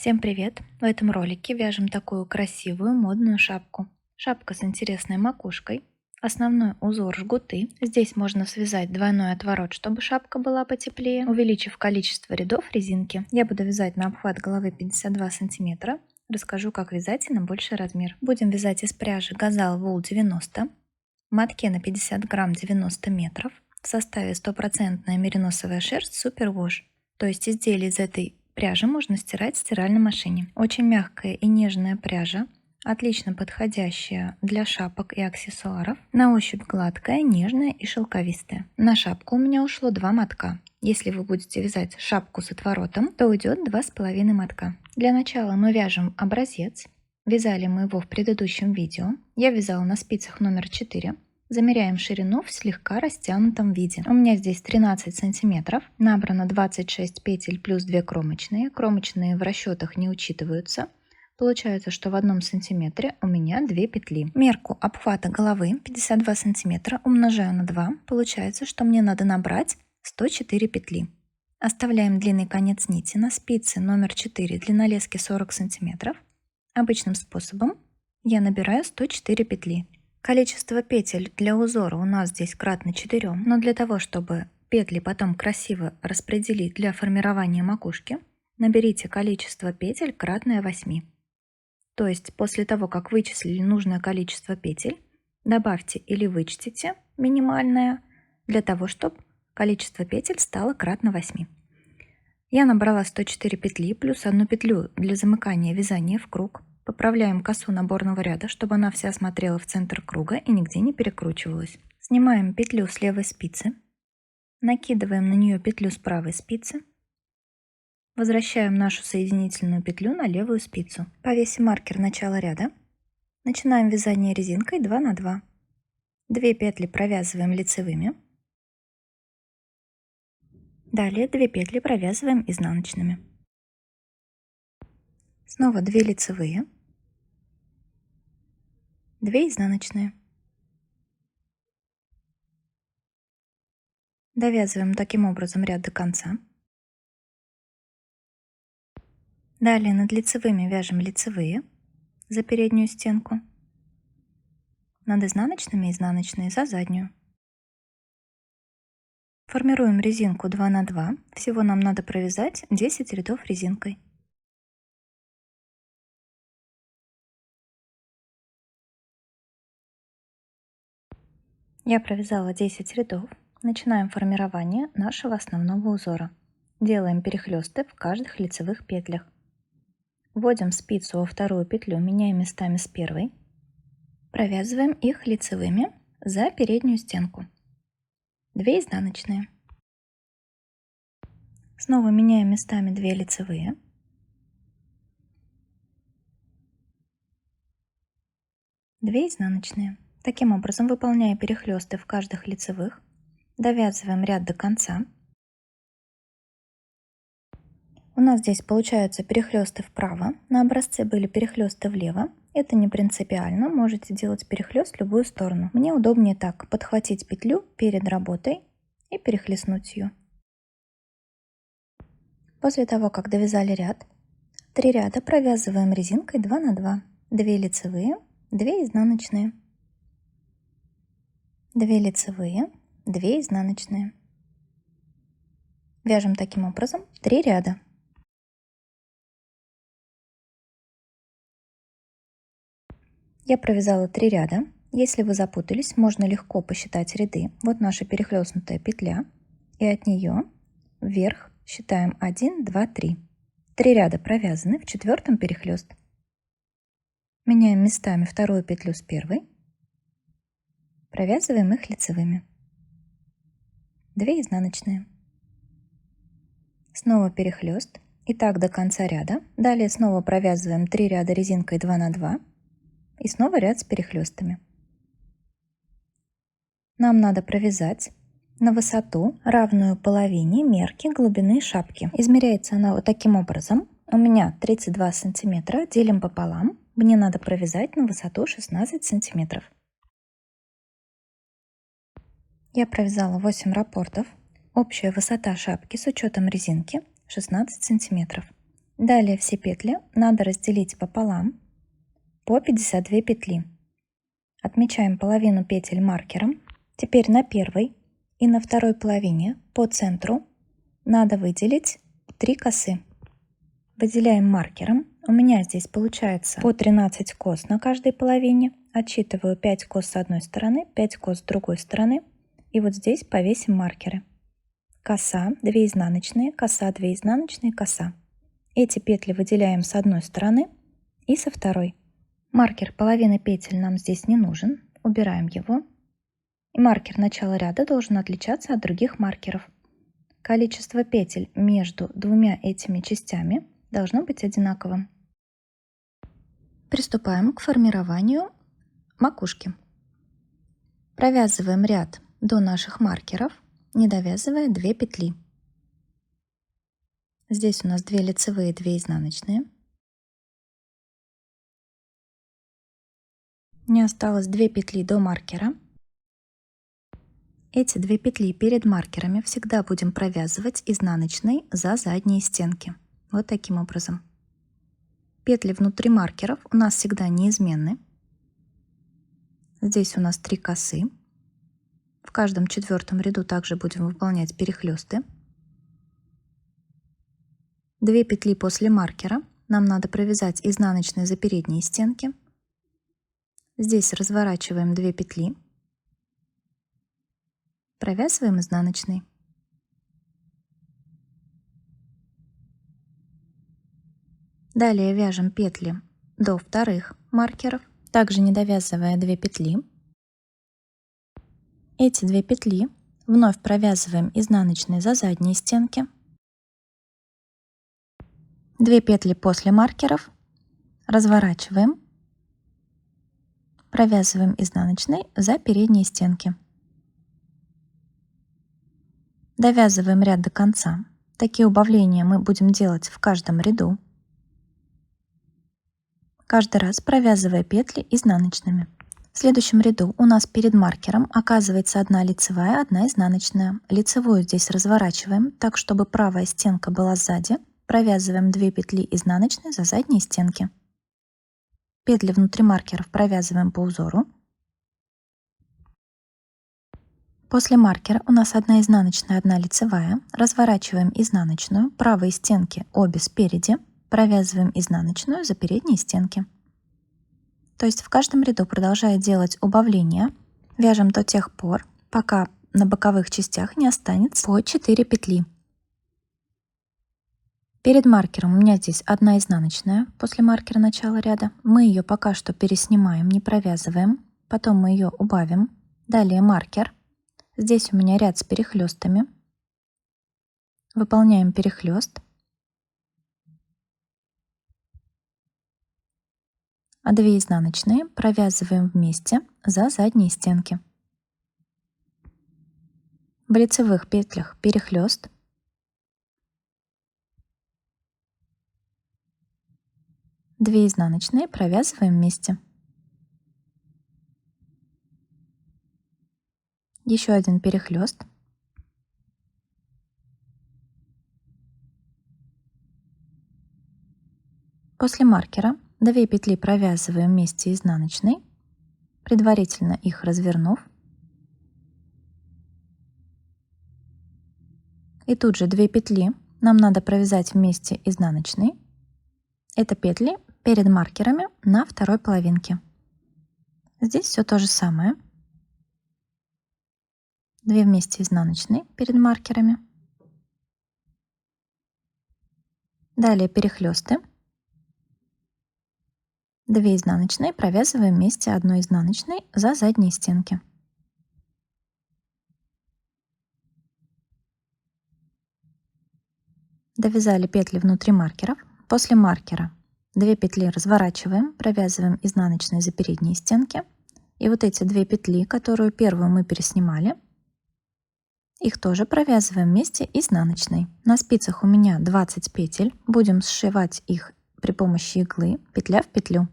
Всем привет! В этом ролике вяжем такую красивую модную шапку. Шапка с интересной макушкой. Основной узор жгуты. Здесь можно связать двойной отворот, чтобы шапка была потеплее, увеличив количество рядов резинки. Я буду вязать на обхват головы 52 сантиметра. Расскажу, как вязать и на больший размер. Будем вязать из пряжи Газал Wool 90, в мотке на 50 грамм 90 метров, в составе стопроцентная мериносовая шерсть Super Wash. То есть изделие из этой пряжи можно стирать в стиральной машине. Очень мягкая и нежная пряжа, отлично подходящая для шапок и аксессуаров. На ощупь гладкая, нежная и шелковистая. На шапку у меня ушло 2 мотка. Если вы будете вязать шапку с отворотом, то уйдет 2,5 мотка. Для начала мы вяжем образец. Вязали мы его в предыдущем видео. Я вязала на спицах номер 4. Замеряем ширину в слегка растянутом виде. У меня здесь 13 сантиметров. Набрано 26 петель плюс 2 кромочные. Кромочные в расчетах не учитываются. Получается, что в 1 сантиметре у меня 2 петли. Мерку обхвата головы 52 сантиметра умножаю на 2. Получается, что мне надо набрать 104 петли. Оставляем длинный конец нити на спице номер 4 длиннолески 40 сантиметров. Обычным способом я набираю 104 петли. Количество петель для узора у нас здесь кратно 4, но для того, чтобы петли потом красиво распределить для формирования макушки, наберите количество петель кратное 8. То есть после того, как вычислили нужное количество петель, добавьте или вычтите минимальное для того, чтобы количество петель стало кратно 8. Я набрала 104 петли плюс 1 петлю для замыкания вязания в круг. Поправляем косу наборного ряда, чтобы она вся смотрела в центр круга и нигде не перекручивалась. Снимаем петлю с левой спицы, накидываем на нее петлю с правой спицы, возвращаем нашу соединительную петлю на левую спицу. Повесим маркер начала ряда. Начинаем вязание резинкой 2 на 2. 2 петли провязываем лицевыми. Далее 2 петли провязываем изнаночными. Снова 2 лицевые, 2 изнаночные. Довязываем таким образом ряд до конца. Далее над лицевыми вяжем лицевые за переднюю стенку, над изнаночными изнаночные за заднюю. Формируем резинку 2 на 2. Всего нам надо провязать 10 рядов резинкой. Я провязала 10 рядов. Начинаем формирование нашего основного узора. Делаем перехлесты в каждых лицевых петлях. Вводим спицу во вторую петлю, меняем местами с первой. Провязываем их лицевыми за переднюю стенку. 2 изнаночные. Снова меняем местами 2 лицевые. 2 изнаночные. Таким образом, выполняя перехлесты в каждых лицевых, довязываем ряд до конца. У нас здесь получаются перехлесты вправо, на образце были перехлесты влево. Это не принципиально, можете делать перехлест в любую сторону. Мне удобнее так: подхватить петлю перед работой и перехлестнуть ее. После того, как довязали ряд, 3 ряда провязываем резинкой 2 на 2. 2 лицевые, 2 изнаночные. 2 лицевые, 2 изнаночные. Вяжем таким образом 3 ряда. Я провязала 3 ряда. Если вы запутались, можно легко посчитать ряды. Вот наша перехлестнутая петля, и от нее вверх считаем 1, 2, 3. 3 ряда провязаны, в 4-м перехлест. Меняем местами вторую петлю с первой. Провязываем их лицевыми. 2 изнаночные. Снова перехлест. И так до конца ряда. Далее снова провязываем 3 ряда резинкой 2 на 2. И снова ряд с перехлестами. Нам надо провязать на высоту, равную половине мерки глубины шапки. Измеряется она вот таким образом. У меня 32 сантиметра, делим пополам. Мне надо провязать на высоту 16 сантиметров. Я провязала 8 раппортов. Общая высота шапки с учетом резинки 16 сантиметров. Далее все петли надо разделить пополам по 52 петли. Отмечаем половину петель маркером. Теперь на первой и на второй половине по центру надо выделить 3 косы. Выделяем маркером. У меня здесь получается по 13 кос на каждой половине. Отсчитываю 5 кос с одной стороны, 5 кос с другой стороны. И вот здесь повесим маркеры. Коса, 2 изнаночные, коса, 2 изнаночные, коса. Эти петли выделяем с одной стороны и со второй. Маркер половины петель нам здесь не нужен. Убираем его. И маркер начала ряда должен отличаться от других маркеров. Количество петель между двумя этими частями должно быть одинаковым. Приступаем к формированию макушки. Провязываем ряд до наших маркеров, не довязывая 2 петли. Здесь у нас 2 лицевые, 2 изнаночные. Мне осталось 2 петли до маркера. Эти 2 петли перед маркерами всегда будем провязывать изнаночной за задние стенки. Вот таким образом. Петли внутри маркеров у нас всегда неизменны. Здесь у нас 3 косы. В каждом четвертом ряду также будем выполнять перехлесты. 2 петли после маркера нам надо провязать изнаночные за передние стенки. Здесь разворачиваем 2 петли. Провязываем изнаночный. Далее вяжем петли до вторых маркеров, также не довязывая 2 петли. Эти 2 петли вновь провязываем изнаночные за задние стенки. 2 петли после маркеров разворачиваем, провязываем изнаночной за передние стенки. Довязываем ряд до конца. Такие убавления мы будем делать в каждом ряду, каждый раз провязывая петли изнаночными. В следующем ряду у нас перед маркером оказывается одна лицевая, одна изнаночная. Лицевую здесь разворачиваем так, чтобы правая стенка была сзади. Провязываем 2 петли изнаночные за задние стенки. Петли внутри маркеров провязываем по узору. После маркера у нас одна изнаночная, одна лицевая. Разворачиваем изнаночную, правые стенки обе спереди. Провязываем изнаночную за передние стенки. То есть в каждом ряду, продолжая делать убавления, вяжем до тех пор, пока на боковых частях не останется по 4 петли. Перед маркером у меня здесь одна изнаночная после маркера начала ряда. Мы ее пока что переснимаем, не провязываем. Потом мы ее убавим. Далее маркер. Здесь у меня ряд с перехлестами. Выполняем перехлест. А 2 изнаночные провязываем вместе за задние стенки. В лицевых петлях перехлест. Две изнаночные провязываем вместе. Еще один перехлест. После маркера 2 петли провязываем вместе изнаночной, предварительно их развернув. И тут же 2 петли нам надо провязать вместе изнаночной. Это петли перед маркерами на второй половинке. Здесь все то же самое. 2 вместе изнаночной перед маркерами. Далее перехлесты. 2 изнаночные провязываем вместе одной изнаночной за задние стенки. Довязали петли внутри маркеров. После маркера 2 петли разворачиваем, провязываем изнаночные за передние стенки. И вот эти 2 петли, которую первую мы переснимали, их тоже провязываем вместе изнаночной. На спицах у меня 20 петель. Будем сшивать их при помощи иглы, петля в петлю.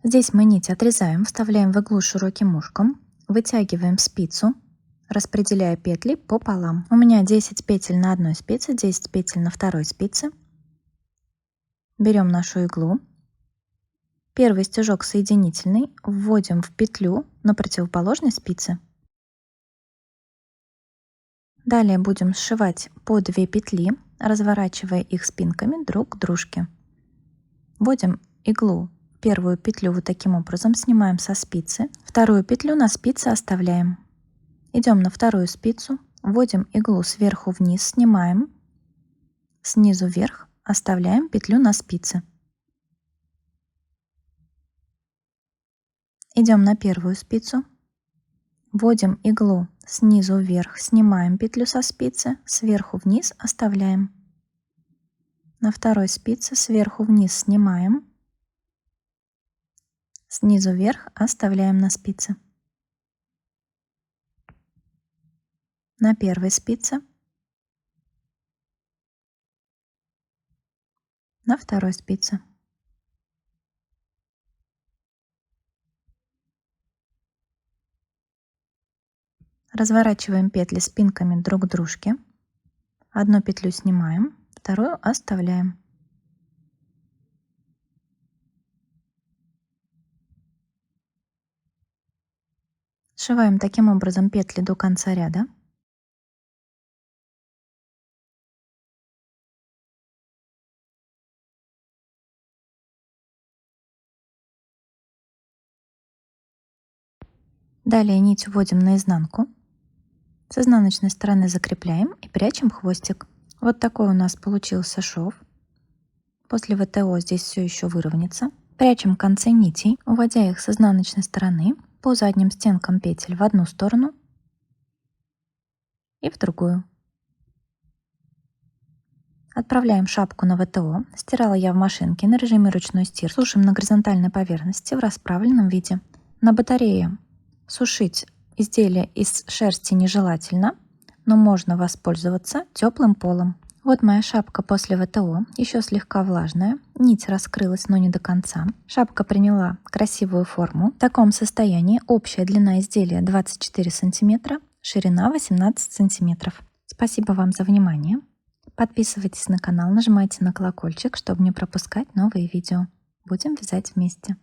Здесь мы нить отрезаем, вставляем в иглу широким ушком, вытягиваем спицу, распределяя петли пополам. У меня 10 петель на одной спице, 10 петель на второй спице. Берем нашу иглу. Первый стежок соединительный вводим в петлю на противоположной спице. Далее будем сшивать по 2 петли, разворачивая их спинками друг к дружке. Вводим иглу в первую петлю вот таким образом, снимаем со спицы. Вторую петлю на спице оставляем. Идем на вторую спицу, вводим иглу сверху вниз, снимаем, снизу вверх оставляем петлю на спице. Идем на первую спицу, вводим иглу снизу вверх, снимаем петлю со спицы, сверху вниз оставляем. На второй спице сверху вниз снимаем, снизу вверх оставляем на спице. На первой спице, на второй спице. Разворачиваем петли спинками друг к дружке. Одну петлю снимаем, вторую оставляем. Сшиваем таким образом петли до конца ряда. Далее нить вводим на изнанку. С изнаночной стороны закрепляем и прячем хвостик. Вот такой у нас получился шов. После ВТО здесь все еще выровняется. Прячем концы нитей, уводя их с изнаночной стороны по задним стенкам петель в одну сторону и в другую. Отправляем шапку на ВТО. Стирала я в машинке на режиме ручной стирки. Сушим на горизонтальной поверхности в расправленном виде. На батарее сушить изделие из шерсти нежелательно, но можно воспользоваться теплым полом. Вот моя шапка после ВТО, еще слегка влажная, нить раскрылась, но не до конца. Шапка приняла красивую форму. В таком состоянии общая длина изделия 24 см, ширина 18 см. Спасибо вам за внимание. Подписывайтесь на канал, нажимайте на колокольчик, чтобы не пропускать новые видео. Будем вязать вместе.